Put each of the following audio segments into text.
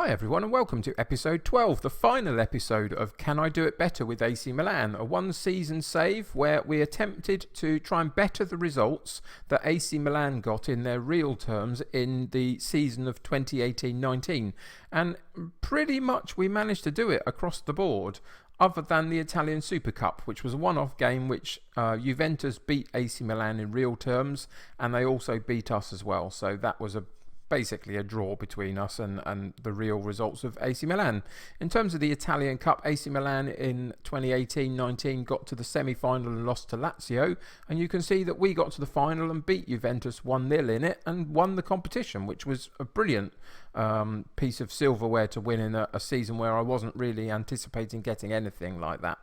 Hi everyone and welcome to episode 12, the final episode of Can I Do It Better with AC Milan, a one-season save where we attempted to try and better the results that AC Milan got in their real terms in the season of 2018-19, and pretty much we managed to do it across the board, other than the Italian Super Cup, which was a one-off game which Juventus beat AC Milan in real terms, and they also beat us as well, so that was basically a draw between us and the real results of AC Milan. In terms of the Italian Cup, AC Milan in 2018-19 got to the semi-final and lost to Lazio, and you can see that we got to the final and beat Juventus 1-0 in it and won the competition, which was a brilliant piece of silverware to win in a season where I wasn't really anticipating getting anything like that.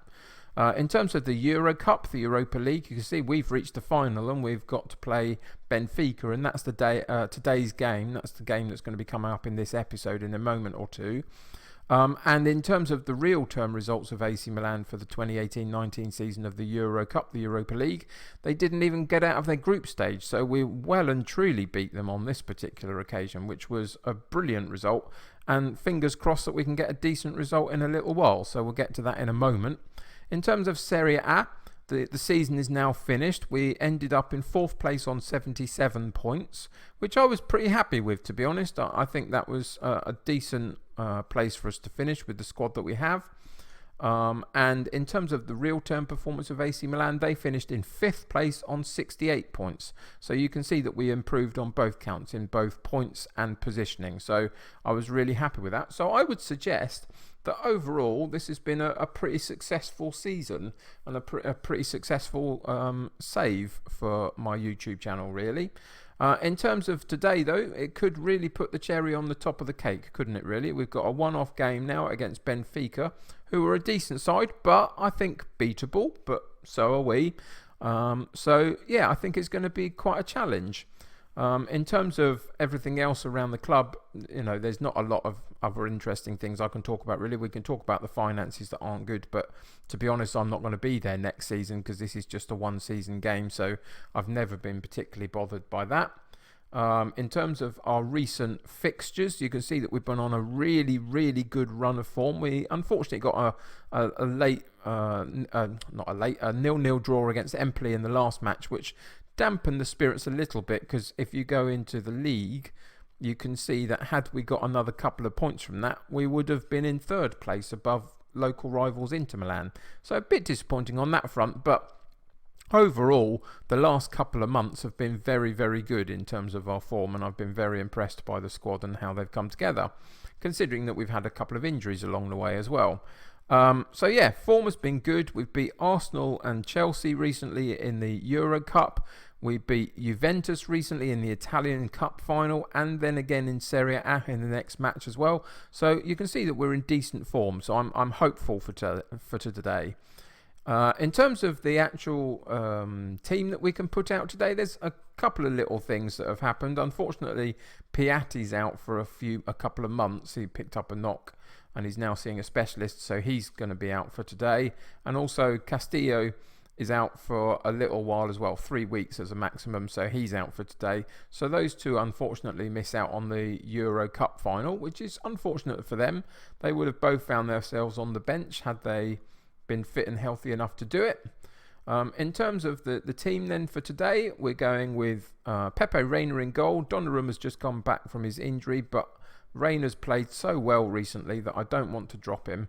In terms of the Euro Cup, the Europa League, you can see we've reached the final and we've got to play Benfica, and that's today's game. That's the game that's going to be coming up in this episode in a moment or two. And in terms of the real term results of AC Milan for the 2018-19 season of the Euro Cup, the Europa League, they didn't even get out of their group stage, so we well and truly beat them on this particular occasion, which was a brilliant result, and fingers crossed that we can get a decent result in a little while, so we'll get to that in a moment. In terms of Serie A, the season is now finished. We ended up in 4th place on 77 points, which I was pretty happy with, to be honest. I think that was a decent place for us to finish with the squad that we have. And in terms of the real term performance of AC Milan, they finished in 5th place on 68 points. So you can see that we improved on both counts, in both points and positioning. So I was really happy with that. So I would suggest that overall this has been a pretty successful season and a pretty successful save for my YouTube channel, really. In terms of today, though, it could really put the cherry on the top of the cake, couldn't it, really? We've got a one-off game now against Benfica, who are a decent side, but I think beatable, but so are we. So, yeah, I think it's going to be quite a challenge. In terms of everything else around the club, you know, there's not a lot of other interesting things I can talk about, really. We can talk about the finances that aren't good, but to be honest, I'm not going to be there next season because this is just a one-season game, so I've never been particularly bothered by that. In terms of our recent fixtures, you can see that we've been on a really, really good run of form. We unfortunately got a 0-0 draw against Empoli in the last match, which dampen the spirits a little bit, because if you go into the league, you can see that had we got another couple of points from that, we would have been in 3rd place above local rivals Inter Milan. So a bit disappointing on that front, but overall, the last couple of months have been very, very good in terms of our form, and I've been very impressed by the squad and how they've come together, considering that we've had a couple of injuries along the way as well. So yeah, form has been good. We've beat Arsenal and Chelsea recently in the Euro Cup. We beat Juventus recently in the Italian Cup final, and then again in Serie A in the next match as well. So you can see that we're in decent form. So I'm hopeful for today. In terms of the actual team that we can put out today, there's a couple of little things that have happened. Unfortunately, Piatti's out for a couple of months. He picked up a knock and he's now seeing a specialist, so he's going to be out for today. And also Castillo is out for a little while as well, 3 weeks as a maximum, so he's out for today. So those two unfortunately miss out on the Euro Cup final, which is unfortunate for them. They would have both found themselves on the bench had they been fit and healthy enough to do it. In terms of the team then for today, we're going with Pepe Reina in goal. Donnarumma's just come back from his injury, but Reina's played so well recently that I don't want to drop him.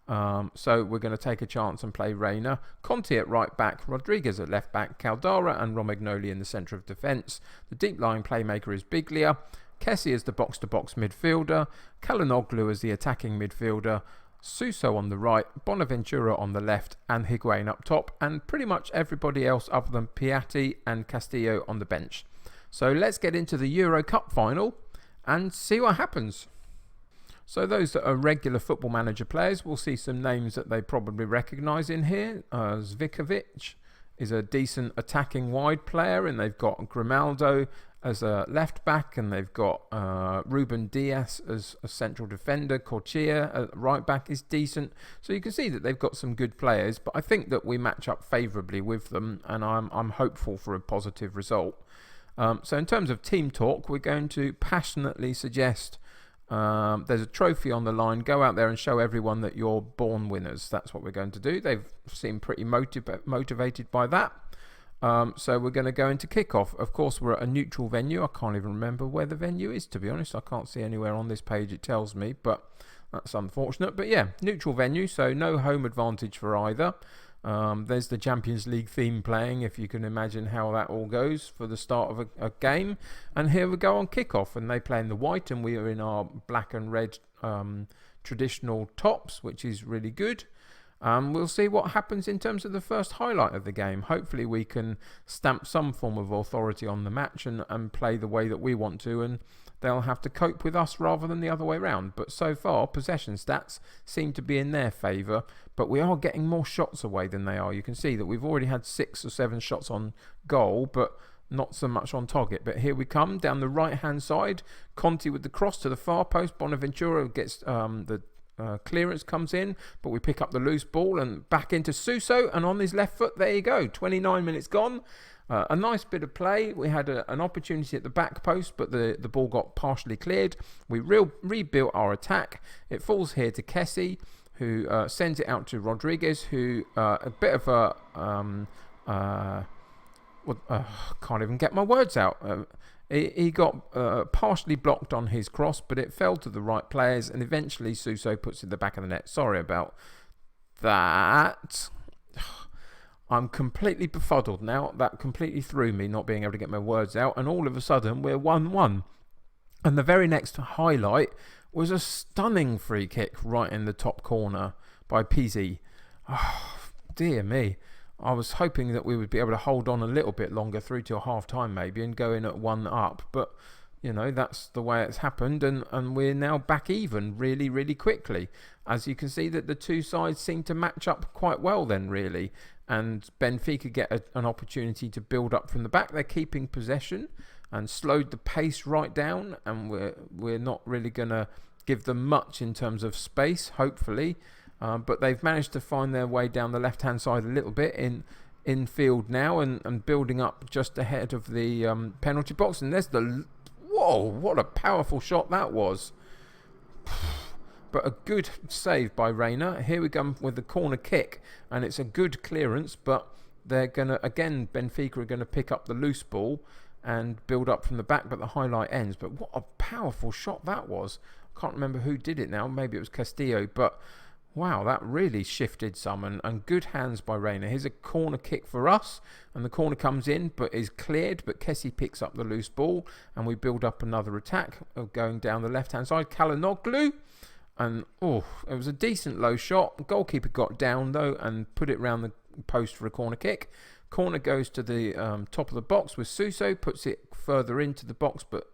So we're going to take a chance and play Reina. Conte at right back, Rodriguez at left back, Caldara and Romagnoli in the centre of defence. The deep lying playmaker is Biglia. Kessie as the box-to-box midfielder. Calhanoglu as the attacking midfielder. Suso on the right, Bonaventura on the left, and Higuain up top, and pretty much everybody else other than Piatti and Castillo on the bench. So let's get into the Euro Cup final and see what happens. So those that are regular Football Manager players will see some names that they probably recognise in here. Zvikovic is a decent attacking wide player, and they've got Grimaldo as a left back, and they've got Ruben Diaz as a central defender. Corchia at right back is decent. So you can see that they've got some good players, but I think that we match up favourably with them, and I'm hopeful for a positive result. So in terms of team talk, we're going to passionately suggest There's a trophy on the line. Go out there and show everyone that you're born winners. That's what we're going to do. They've seemed pretty motivated by that. So we're going to go into kickoff. Of course, we're at a neutral venue. I can't even remember where the venue is, to be honest. I can't see anywhere on this page it tells me, but that's unfortunate. But yeah, neutral venue, so no home advantage for either. There's the Champions League theme playing, if you can imagine how that all goes for the start of a game. And here we go on kickoff, and they play in the white, and we are in our black and red traditional tops, which is really good. We'll see what happens in terms of the first highlight of the game. Hopefully we can stamp some form of authority on the match and play the way that we want to, and they'll have to cope with us rather than the other way around. But so far, possession stats seem to be in their favour, but we are getting more shots away than they are. You can see that we've already had 6 or 7 shots on goal, but not so much on target. But here we come down the right-hand side. Conti with the cross to the far post. Bonaventura gets the clearance comes in, but we pick up the loose ball and back into Suso, and on his left foot, there you go, 29 minutes gone. A nice bit of play. We had an opportunity at the back post, but the ball got partially cleared. We rebuilt our attack. It falls here to Kessie, who sends it out to Rodriguez, who a bit of a can't even get my words out. He got partially blocked on his cross, but it fell to the right players, and eventually Suso puts it in the back of the net. Sorry about that. I'm completely befuddled now. That completely threw me, not being able to get my words out, and all of a sudden we're 1-1. And the very next highlight was a stunning free kick right in the top corner by Pizzi. Oh, dear me. I was hoping that we would be able to hold on a little bit longer through to a half-time maybe and go in at 1-up. But, you know, that's the way it's happened. And we're now back even really, really quickly. As you can see that the two sides seem to match up quite well then, really. And Benfica get an opportunity to build up from the back. They're keeping possession and slowed the pace right down. And we're not really going to give them much in terms of space, hopefully. But they've managed to find their way down the left-hand side a little bit in field now and building up just ahead of the penalty box. And there's whoa, what a powerful shot that was. But a good save by Reina. Here we go with the corner kick, and it's a good clearance, but they're going to, again, Benfica are going to pick up the loose ball and build up from the back, but the highlight ends. But what a powerful shot that was. I can't remember who did it now. Maybe it was Castillo, but wow, that really shifted some, and good hands by Reina. Here's a corner kick for us, and the corner comes in, but is cleared, but Kessie picks up the loose ball, and we build up another attack going down the left-hand side. Kalinoglu, and it was a decent low shot. The goalkeeper got down, though, and put it round the post for a corner kick. Corner goes to the top of the box with Suso, puts it further into the box, but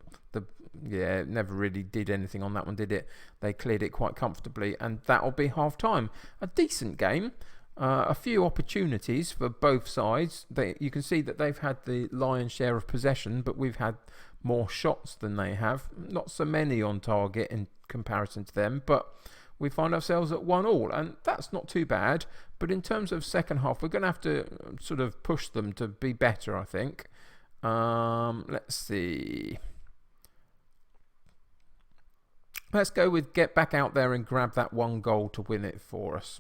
it never really did anything on that one, did it? They cleared it quite comfortably, and that'll be half-time. A decent game. A few opportunities for both sides. You can see that they've had the lion's share of possession, but we've had more shots than they have. Not so many on target in comparison to them, but we find ourselves at 1-1, and that's not too bad. But in terms of second half, we're going to have to sort of push them to be better, I think. Let's see. Let's go with get back out there and grab that one goal to win it for us.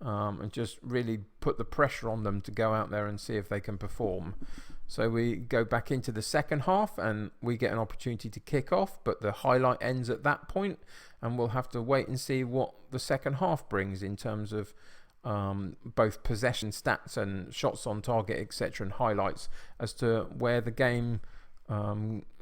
And just really put the pressure on them to go out there and see if they can perform. So we go back into the second half and we get an opportunity to kick off, but the highlight ends at that point, and we'll have to wait and see what the second half brings in terms of both possession stats and shots on target, etc., and highlights as to where the game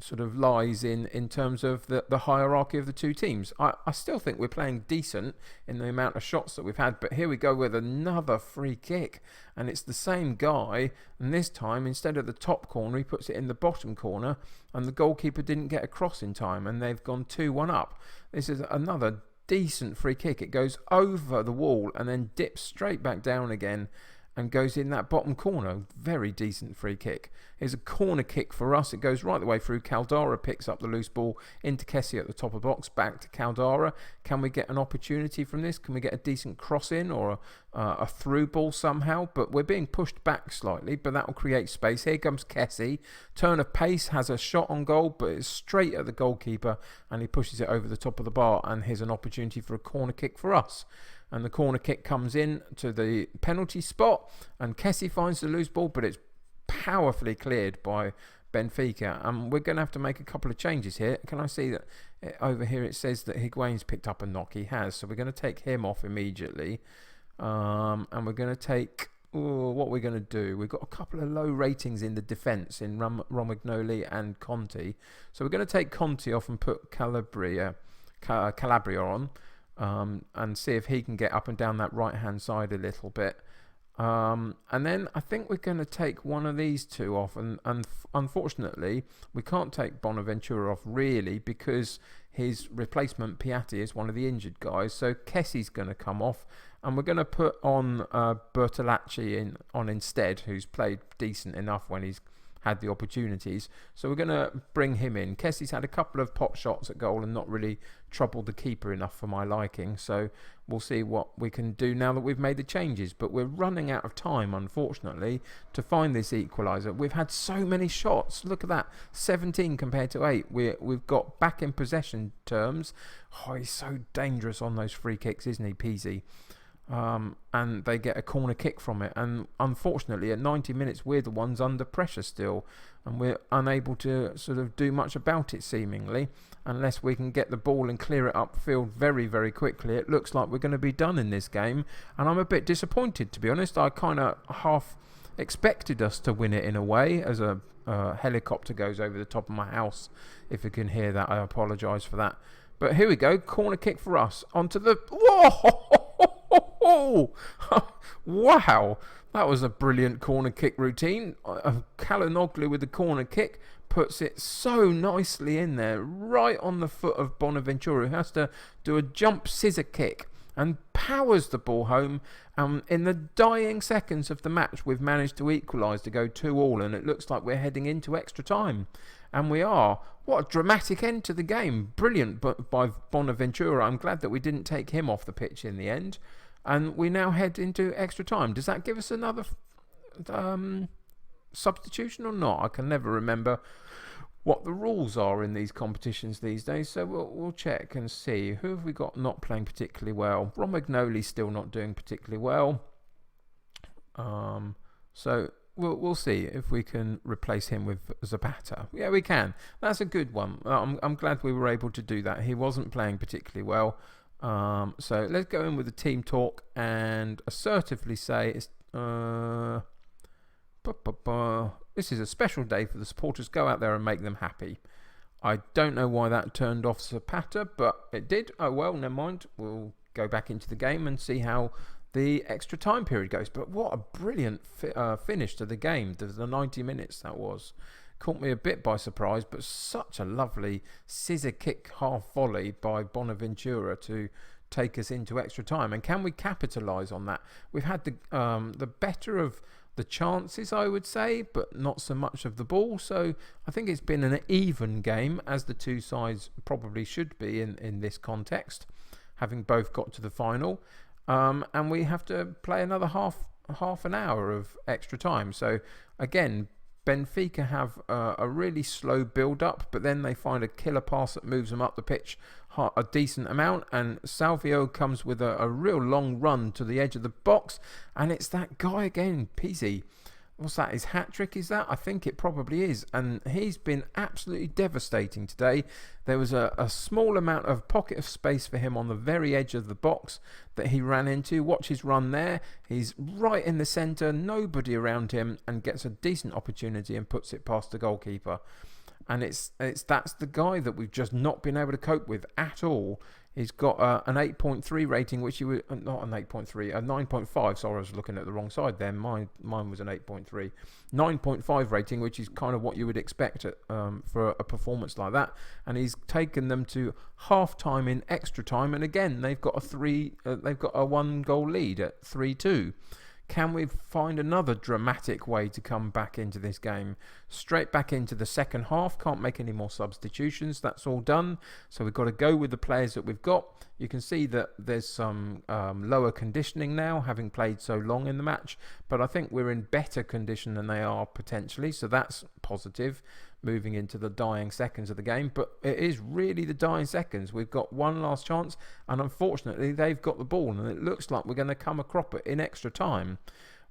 sort of lies in terms of the hierarchy of the two teams. I still think we're playing decent in the amount of shots that we've had, but here we go with another free kick, and it's the same guy, and this time instead of the top corner he puts it in the bottom corner, and the goalkeeper didn't get across in time, and they've gone 2-1 up. This is another decent free kick. It goes over the wall and then dips straight back down again, and goes in that bottom corner. Very decent free kick. Here's a corner kick for us. It goes right the way through. Caldara picks up the loose ball into Kessie at the top of the box. Back to Caldara. Can we get an opportunity from this? Can we get a decent cross in or a through ball somehow? But we're being pushed back slightly, but that will create space. Here comes Kessie. Turn of pace, has a shot on goal, but it's straight at the goalkeeper, and he pushes it over the top of the bar, and here's an opportunity for a corner kick for us. And the corner kick comes in to the penalty spot, and Kessie finds the loose ball, but it's powerfully cleared by Benfica. And we're going to have to make a couple of changes here. Can I see that over here it says that Higuain's picked up a knock? He has. So we're going to take him off immediately. And we're going to take... what we're going to do, we've got a couple of low ratings in the defence in Romagnoli and Conti. So we're going to take Conti off and put Calabria on. And see if he can get up and down that right hand side a little bit, and then I think we're going to take one of these two off, and unfortunately we can't take Bonaventura off really, because his replacement Piatti is one of the injured guys. So Kessie's going to come off, and we're going to put on Bertolacci on instead, who's played decent enough when he's had the opportunities. So we're going to bring him in. Kessie's had a couple of pot shots at goal and not really troubled the keeper enough for my liking. So we'll see what we can do now that we've made the changes. But we're running out of time, unfortunately, to find this equaliser. We've had so many shots. Look at that. 17 compared to 8. We've got back in possession terms. Oh, he's so dangerous on those free kicks, isn't he, Pizzi? And they get a corner kick from it, and unfortunately at 90 minutes we're the ones under pressure still, and we're unable to sort of do much about it seemingly, unless we can get the ball and clear it upfield very, very quickly. It looks like we're going to be done in this game, and I'm a bit disappointed, to be honest. I kind of half expected us to win it in a way, as a helicopter goes over the top of my house. If you can hear that, I apologise for that. But here we go, corner kick for us onto the... Whoa! Oh, wow, that was a brilliant corner kick routine. Kalinoglu with the corner kick puts it so nicely in there, right on the foot of Bonaventura, who has to do a jump scissor kick and powers the ball home. In the dying seconds of the match, we've managed to equalise to go 2-2, and it looks like we're heading into extra time. And we are. What a dramatic end to the game. Brilliant by Bonaventura. I'm glad that we didn't take him off the pitch in the end. And we now head into extra time. Does that give us another substitution or not? I can never remember what the rules are in these competitions these days. So we'll check and see. Who have we got not playing particularly well? Romagnoli's still not doing particularly well. So we'll see if we can replace him with Zapata. Yeah, we can. That's a good one. I'm glad we were able to do that. He wasn't playing particularly well. So let's go in with the team talk and assertively say it's this is a special day for the supporters. Go out there and make them happy. I don't know why that turned off Zapata, but it did. Oh well, never mind. We'll go back into the game and see how the extra time period goes. But what a brilliant finish to the game. The 90 minutes that was. Caught me a bit by surprise, but such a lovely scissor kick half volley by Bonaventura to take us into extra time. And can we capitalise on that? We've had the better of the chances, I would say, but not so much of the ball. So I think it's been an even game, as the two sides probably should be in this context, having both got to the final. And we have to play another half an hour of extra time. So again, Benfica have a really slow build-up, but then they find a killer pass that moves them up the pitch a decent amount, and Salvio comes with a real long run to the edge of the box, and it's that guy again, Pizzi. What's that, his hat-trick is that? I think it probably is, and he's been absolutely devastating today. There was a small amount of pocket of space for him on the very edge of the box that he ran into. Watch his run there. He's right in the centre, nobody around him, and gets a decent opportunity and puts it past the goalkeeper. And that's the guy that we've just not been able to cope with at all. He's got an 8.3 rating, which you would... Not an 8.3, a 9.5. Sorry, I was looking at the wrong side there. Mine was an 8.3. 9.5 rating, which is kind of what you would expect for a performance like that. And he's taken them to half-time in extra time. And again, they've got a 1-goal lead at 3-2. Can we find another dramatic way to come back into this game? Straight back into the second half. Can't make any more substitutions. That's all done. So we've got to go with the players that we've got. You can see that there's some lower conditioning now, having played so long in the match. But I think we're in better condition than they are potentially. So that's positive, moving into the dying seconds of the game. But it is really the dying seconds. We've got one last chance, and unfortunately they've got the ball, and it looks like we're going to come a cropper in extra time,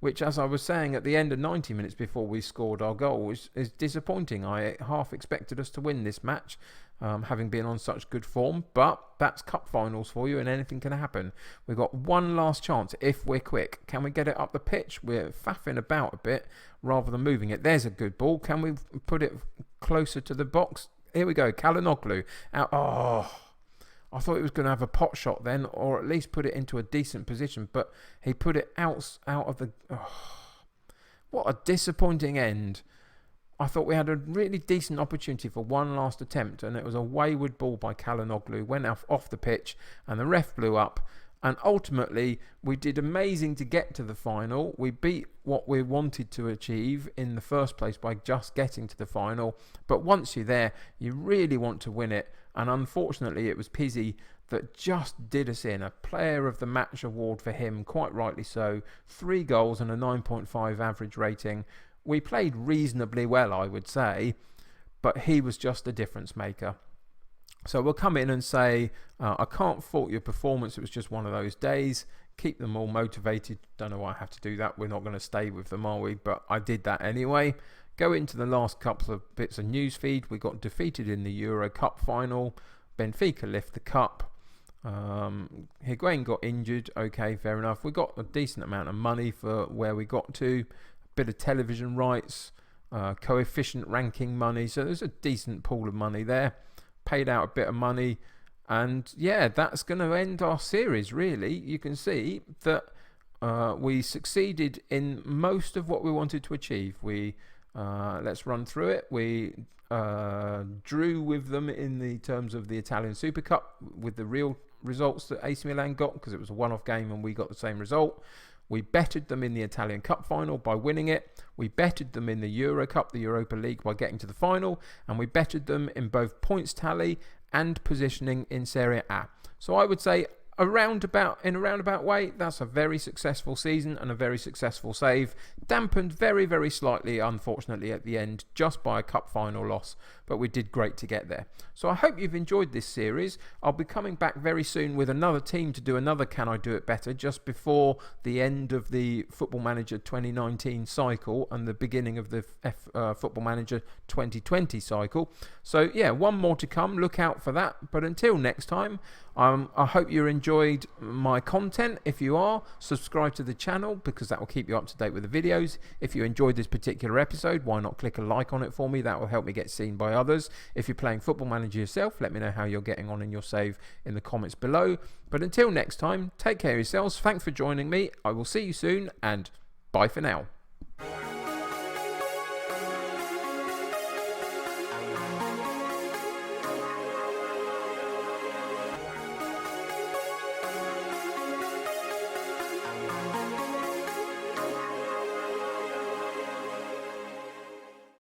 which, as I was saying at the end of 90 minutes before we scored our goal, is disappointing. I half expected us to win this match, having been on such good form, but that's cup finals for you, and anything can happen. We've got one last chance if we're quick. Can we get it up the pitch? We're faffing about a bit rather than moving it. There's a good ball. Can we put it closer to the box? Here we go. Kalinoglu out. Oh, I thought he was going to have a pot shot then, or at least put it into a decent position, but he put it out of the... Oh, what a disappointing end. I thought we had a really decent opportunity for one last attempt, and it was a wayward ball by Kalinoglu, went off the pitch, and the ref blew up. And ultimately, we did amazing to get to the final. We beat what we wanted to achieve in the first place by just getting to the final. But once you're there, you really want to win it. And unfortunately, it was Pizzi that just did us in. A Player of the Match award for him, quite rightly so. 3 goals and a 9.5 average rating. We played reasonably well, I would say, but he was just a difference maker. So we'll come in and say, I can't fault your performance. It was just one of those days. Keep them all motivated. Don't know why I have to do that. We're not going to stay with them, are we? But I did that anyway. Go into the last couple of bits of news feed. We got defeated in the Euro Cup final. Benfica lift the cup. Higuain got injured. Okay, fair enough. We got a decent amount of money for where we got to. A bit of television rights, coefficient ranking money. So there's a decent pool of money there. Paid out a bit of money, and yeah, that's going to end our series. Really, you can see that we succeeded in most of what we wanted to achieve. We let's run through it. We drew with them in the terms of the Italian Super Cup with the real results that AC Milan got, because it was a one-off game and we got the same result. We betted them in the Italian Cup final by winning it. We betted them in the Euro Cup, the Europa League, by getting to the final. And we betted them in both points tally and positioning in Serie A. So I would say in a roundabout way, that's a very successful season and a very successful save. Dampened very, very slightly, unfortunately, at the end, just by a cup final loss. But we did great to get there. So I hope you've enjoyed this series. I'll be coming back very soon with another team to do another Can I Do It Better, just before the end of the Football Manager 2019 cycle and the beginning of the Football Manager 2020 cycle. So yeah, one more to come. Look out for that. But until next time, I hope you enjoyed my content. If you are, subscribe to the channel, because that will keep you up to date with the videos. If you enjoyed this particular episode, why not click a like on it for me? That will help me get seen by others. If you're playing Football Manager yourself, let me know how you're getting on in your save in the comments below. But until next time, take care of yourselves. Thanks for joining me. I will see you soon, and bye for now.